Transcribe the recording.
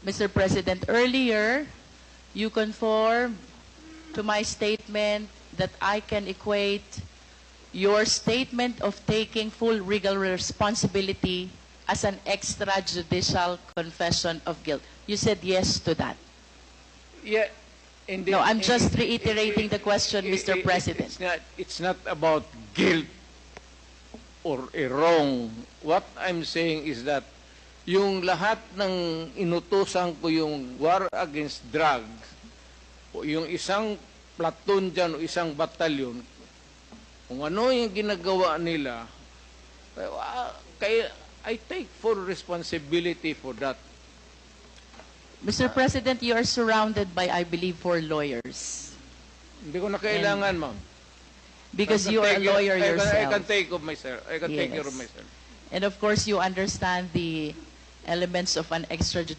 Mr. President, earlier, you conformed to my statement that I can equate your statement of taking full legal responsibility as an extrajudicial confession of guilt. You said yes to that. Yeah. No, I'm just reiterating the question, Mr. President. It's not about guilt or a wrong. What I'm saying is that yung lahat ng inutusan ko yung war against drugs, o yung isang platoon dyan o isang batalyon, kung ano yung ginagawa nila, kaya I take full responsibility for that. Mr. President, you are surrounded by, I believe, 4 lawyers. Hindi ko na kailangan, ma'am. Because you are a lawyer yourself. I can take of myself. I can take care of Yes. myself. And of course, you understand the elements of an extrajudicial